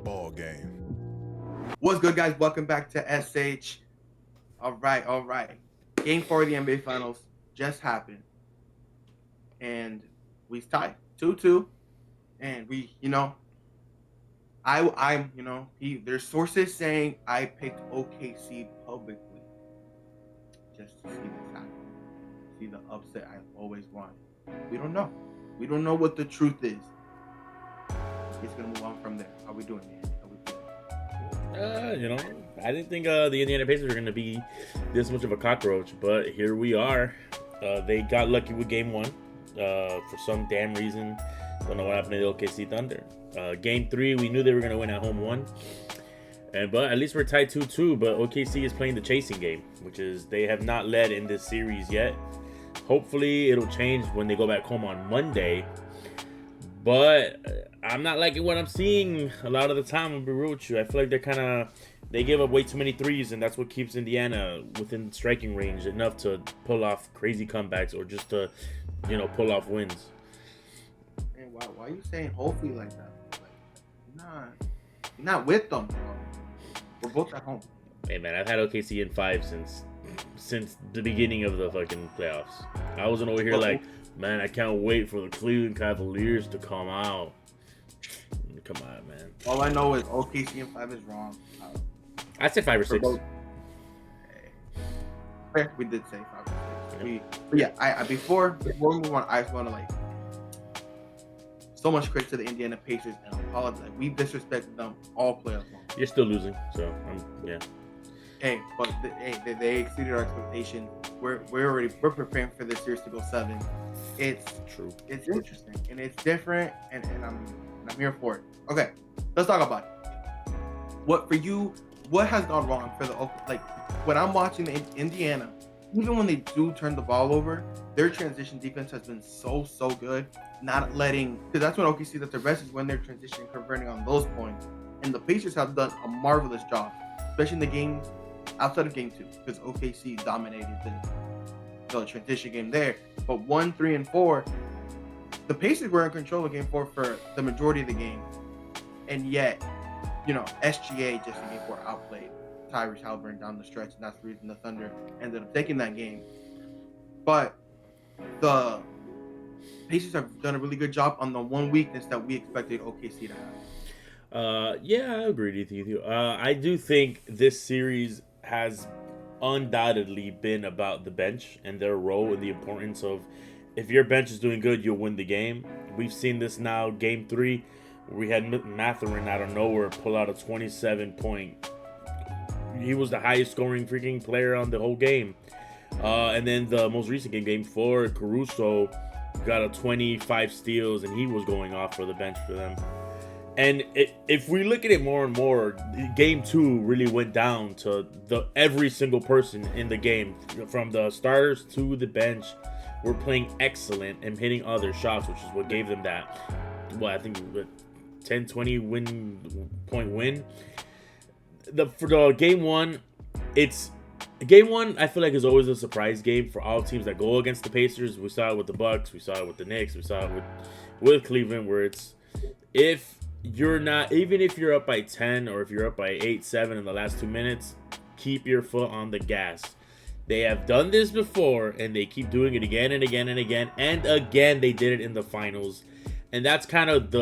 Ball game. What's good, guys? Welcome back to SH. All right. Game 4 of the NBA Finals just happened, and we tied 2-2. And there's sources saying I picked OKC publicly just to see this happen, see the upset I've always wanted. We don't know. We don't know what the truth is. It's gonna move on from there. How we doing, man? How we feeling? You know, I didn't think the Indiana Pacers were going to be this much of a cockroach, but here we are. They got lucky with game one for some damn reason. Don't know what happened to the OKC Thunder. Game three, we knew they were going to win at home one. But at least we're tied 2-2, but OKC is playing the chasing game, which is they have not led in this series yet. Hopefully it'll change when they go back home on Monday. But I'm not liking what I'm seeing a lot of the time. I'll be real with you. I feel like they give up way too many threes, and that's what keeps Indiana within striking range enough to pull off crazy comebacks or just to, pull off wins. And why are you saying hopefully like that? Like, you're not with them, bro. We're both at home. Hey man, I've had OKC in 5 since the beginning of the fucking playoffs. I wasn't over here like, man, I can't wait for the Cleveland Cavaliers to come out. Come on, man. All I know is OKC in 5 is wrong. I'd say 5 or 6. We did say 5 or 6. But yeah, I before we move on, I just want to so much credit to the Indiana Pacers and apologize. We disrespected them all playoffs long. You're still losing, so yeah. Hey, but they exceeded our expectations. We're preparing for this series to go 7. It's true. It's interesting and it's different, and I'm here for it. Okay, let's talk about it. What has gone wrong for when I'm watching Indiana, even when they do turn the ball over, their transition defense has been so good. Not letting, because that's when OKC does their best, is when they're transitioning, converting on those points. And the Pacers have done a marvelous job, especially in the games outside of game 2, because OKC dominated the transition game there. But 1, 3, and 4, the Pacers were in control of game 4 for the majority of the game. And yet, SGA just in game 4 outplayed Tyrese Halliburton down the stretch, and that's the reason the Thunder ended up taking that game. But the Pacers have done a really good job on the one weakness that we expected OKC to have. Yeah, I agree with you. I do think this series has undoubtedly been about the bench and their role and the importance of, if your bench is doing good, you'll win the game. We've seen this now, game 3, where we had Mathurin out of nowhere pull out a 27-point. He was the highest scoring freaking player on the whole game. And then the most recent game 4, Caruso got a 25 steals, and he was going off for the bench for them. And if we look at it more and more, game 2 really went down to every single person in the game, from the starters to the bench, were playing excellent and hitting other shots, which is what gave them that, I think 10-20 point win. For the game 1, Game 1, I feel like, is always a surprise game for all teams that go against the Pacers. We saw it with the Bucks, we saw it with the Knicks, we saw it with Cleveland, where it's, even if you're up by 10 or if you're up by 8-7 in the last 2 minutes, keep your foot on the gas. They have done this before, and they keep doing it again and again and again, and again they did it in the finals. And that's kind of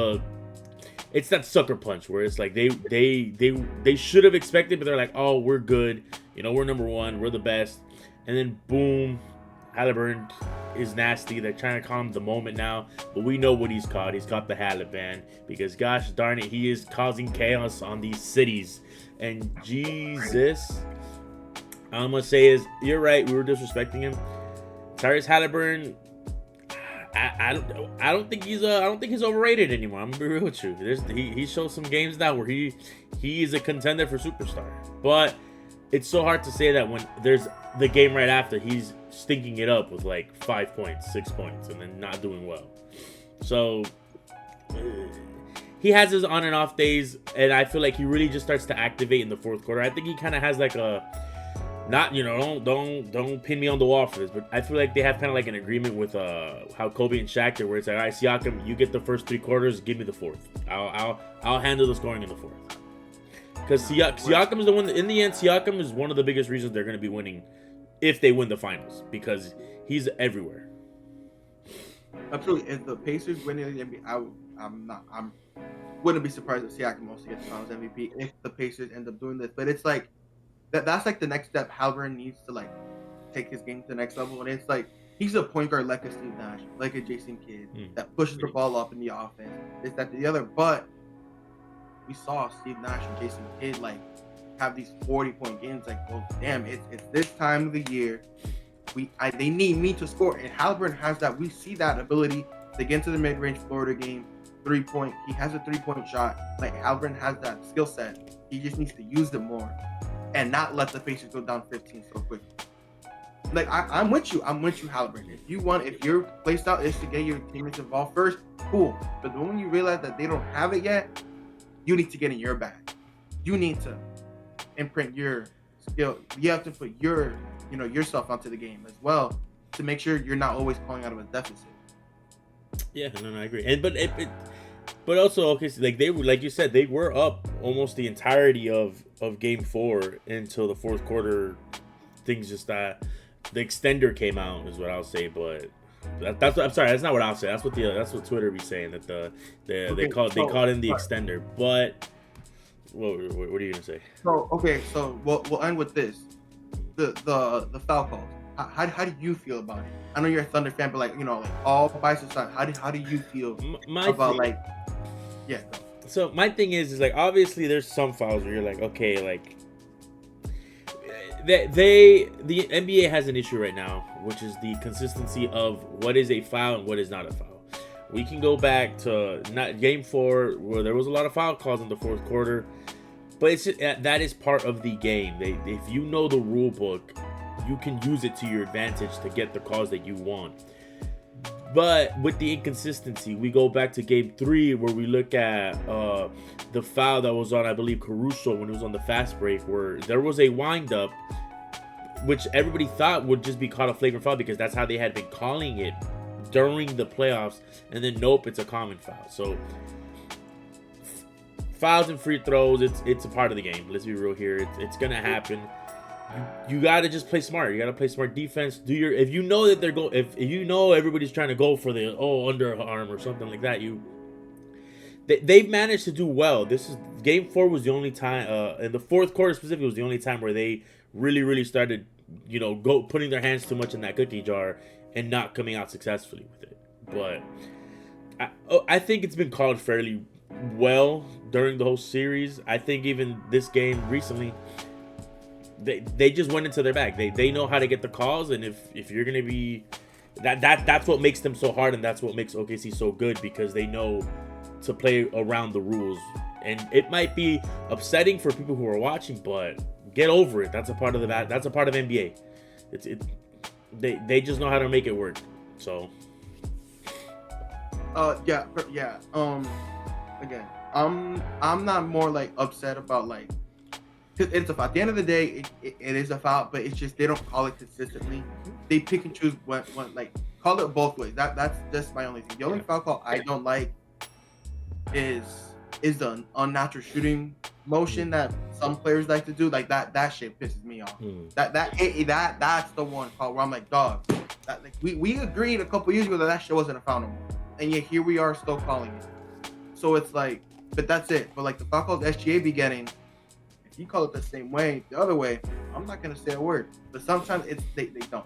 it's that sucker punch where it's like they should have expected, but they're like, oh, we're good. We're number 1. We're the best. And then, boom, Halliburton is nasty. They're trying to calm the moment now. But we know what he's caught. He's caught the Halliburton. Because, gosh darn it, he is causing chaos on these cities. And, Jesus, all I'm going to say is, you're right. We were disrespecting him. Tyrese Halliburton, I don't think he's overrated anymore. I'm gonna be real with you. He shows some games now where he is a contender for superstar. But it's so hard to say that when there's the game right after, he's stinking it up with like 5 points, 6 points, and then not doing well. So he has his on and off days, and I feel like he really just starts to activate in the fourth quarter. I think he kind of has like not, don't pin me on the wall for this, but I feel like they have kind of like an agreement with how Kobe and Shaq did, where it's like, all right, Siakam, you get the first 3 quarters, give me the fourth. I'll handle the scoring in the fourth. Because Siakam is the one. In the end, Siakam is one of the biggest reasons they're going to be winning, if they win the finals, because he's everywhere. Absolutely. If the Pacers win the NBA, I'm wouldn't be surprised if Siakam also gets Finals MVP if the Pacers end up doing this. But it's like that's like the next step. Halliburton needs to like take his game to the next level, and it's like he's a point guard like a Steve Nash, like a Jason Kidd that pushes the ball up in the offense. Is that the other? But we saw Steve Nash and Jason Kidd like have these 40-point games. Like, well, damn, it's this time of the year. They need me to score, and Halliburton has that. We see that ability to get into the mid-range Florida game, 3-point. He has a 3-point shot. Like Halliburton has that skill set. He just needs to use it more, and not let the Pacers go down 15 so quickly. Like I'm with you. I'm with you, Halliburton. If your play style is to get your teammates involved first, cool. But the moment you realize that they don't have it yet, you need to get in your bag. You need to imprint your skill. You have to put yourself onto the game as well to make sure you're not always pulling out of a deficit. Yeah, no, I agree. And but also, okay, so like they were, like you said, they were up almost the entirety of Game 4 until the fourth quarter. Things just the extender came out is what I'll say, but that's what, I'm sorry, that's not what I'll say. That's what Twitter be saying, that they called in the extender. But what are you gonna say? So we'll end with this. The foul calls. How do you feel about it? I know you're a Thunder fan, but like all bias aside, how do you feel about yeah? So my thing is like obviously there's some fouls where you're like, okay, like the NBA has an issue right now, which is the consistency of what is a foul and what is not a foul. We can go back to not Game 4 where there was a lot of foul calls in the fourth quarter, but it's just, that is part of the game. If you know the rule book, you can use it to your advantage to get the calls that you want. But with the inconsistency, we go back to Game 3 where we look at the foul that was on, I believe, Caruso when he was on the fast break, where there was a wind-up, which everybody thought would just be called a flagrant foul because that's how they had been calling it during the playoffs. And then, nope, it's a common foul. So, fouls and free throws, it's a part of the game. Let's be real here. It's going to happen. You gotta just play smart. You gotta play smart defense. If you know that if you know everybody's trying to go for the underarm or something like that, they've managed to do well. This is Game 4 was the only time, in the fourth quarter specifically, was the only time where they really started, putting their hands too much in that cookie jar and not coming out successfully with it. But I think it's been called fairly well during the whole series. I think even this game recently, they just went into their bag. They know how to get the calls, and if you're gonna be that's what makes them so hard, and that's what makes OKC so good, because they know to play around the rules. And it might be upsetting for people who are watching, but get over it. That's a part of that's a part of NBA. They just know how to make it work. So yeah. Again, I'm not more like upset about like. It's a foul. At the end of the day, it is a foul, but it's just they don't call it consistently. They pick and choose when like call it both ways. That's just my only thing. The only foul call I don't like is the unnatural shooting motion that some players like to do. Like that shit pisses me off. That's the one call where I'm like, dog. That, like, we agreed a couple years ago that shit wasn't a foul no more, and yet here we are still calling it. So it's like, but that's it. But like the foul calls SGA be getting. You call it the same way, the other way, I'm not gonna say a word. But sometimes they don't.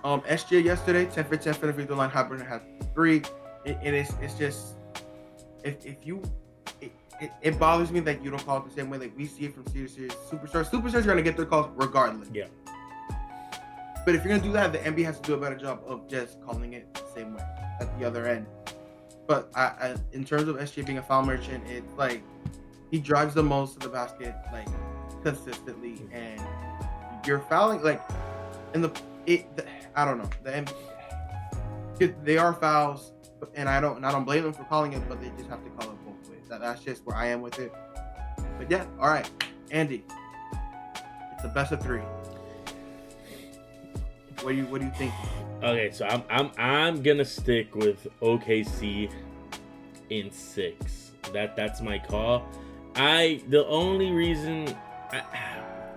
SGA yesterday, 10 for 10 for the free throw line. Halliburton had 3. It's just it bothers me that you don't call it the same way. Like we see it from series superstars. Superstars are gonna get their calls regardless. Yeah. But if you're gonna do that, the NBA has to do a better job of just calling it the same way at the other end. But I in terms of SGA being a foul merchant, it's like he drives the most to the basket like consistently, and you're fouling like I don't know they are fouls, and I don't blame them for calling it, but they just have to call it both ways. That's just where I am with it. But yeah, all right. Andy, it's the best of three. What do you think? Okay, so I'm gonna stick with OKC in 6. That's my call. The only reason,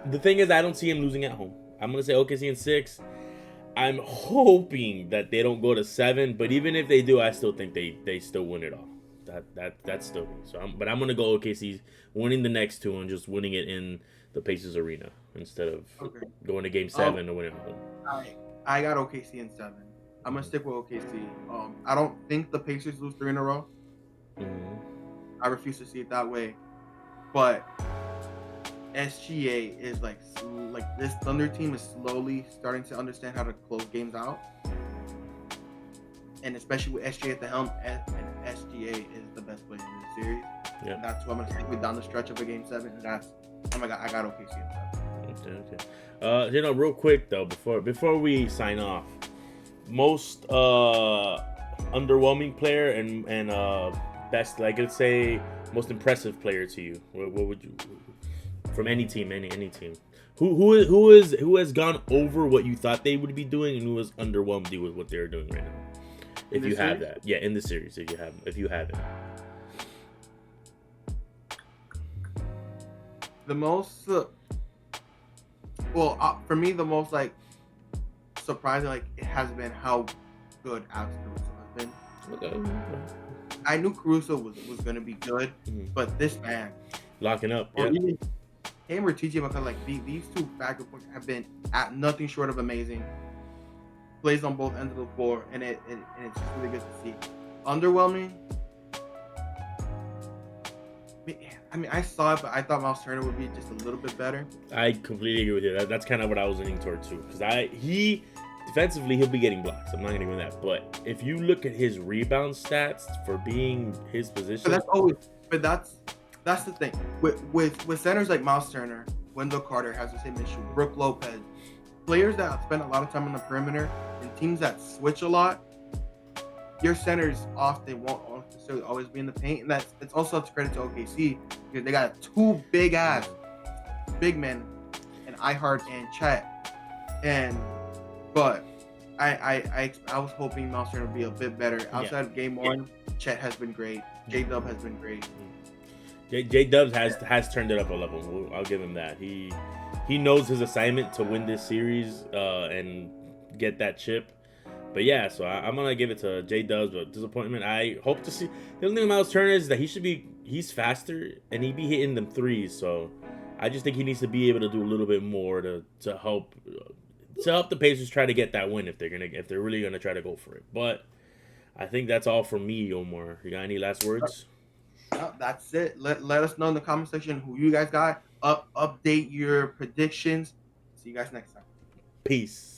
the thing is, I don't see him losing at home. I'm gonna say OKC in 6. I'm hoping that they don't go to 7, but even if they do, I still think they still win it all. That's still me. So I'm gonna go OKC winning the next 2 and just winning it in the Pacers arena instead of going to Game 7 or winning at home. I got OKC in 7. I'm gonna stick with OKC. I don't think the Pacers lose 3 in a row. I refuse to see it that way. But SGA is like this Thunder team is slowly starting to understand how to close games out, and especially with SGA at the helm, and SGA is the best player in this series. Yeah, that's what I'm gonna stick with down the stretch of a Game 7, and that's I got OKC in 7. Okay. Real quick though, before we sign off, most underwhelming player and best, like, let's say, most impressive player to you. What would you, from any team, any team? Who has gone over what you thought they would be doing, and who has underwhelmed you with what they're doing right now? If you have that, yeah, in the series, if you have it. The most, for me, the most like surprising, like it has been how good Alex Caruso has been. Okay. I knew Caruso was gonna be good, but this man locking up, or even him or TJ McConnell, like these two factor points have been at nothing short of amazing. Plays on both ends of the floor, and it's just really good to see. Underwhelming. I mean, I saw it, but I thought Miles Turner would be just a little bit better. I completely agree with you. That's kind of what I was leaning toward too, because defensively he'll be getting blocks. I'm not gonna give him that, but if you look at his rebound stats for being his position, that's the thing with centers like Miles Turner, Wendell Carter has the same issue. Brook Lopez, players that spend a lot of time on the perimeter and teams that switch a lot, your centers often won't necessarily always be in the paint, and it's also to credit to OKC because they got 2 big men, and Ihart and Chet, but I was hoping Miles Turner would be a bit better. Outside of Game 1, Chet has been great. J-Dub has been great. J-Dub has turned it up a level. I'll give him that. He knows his assignment to win this series and get that chip. But yeah, so I'm gonna give it to J-Dub's, but disappointment. I hope to see. The only thing about Miles Turner is that he's faster and he be hitting them threes. So I just think he needs to be able to do a little bit more to help the Pacers try to get that win if they're really gonna try to go for it. But I think that's all from me, Omar. You got any last words? No, that's it. Let us know in the comment section who you guys got. Update your predictions. See you guys next time. Peace.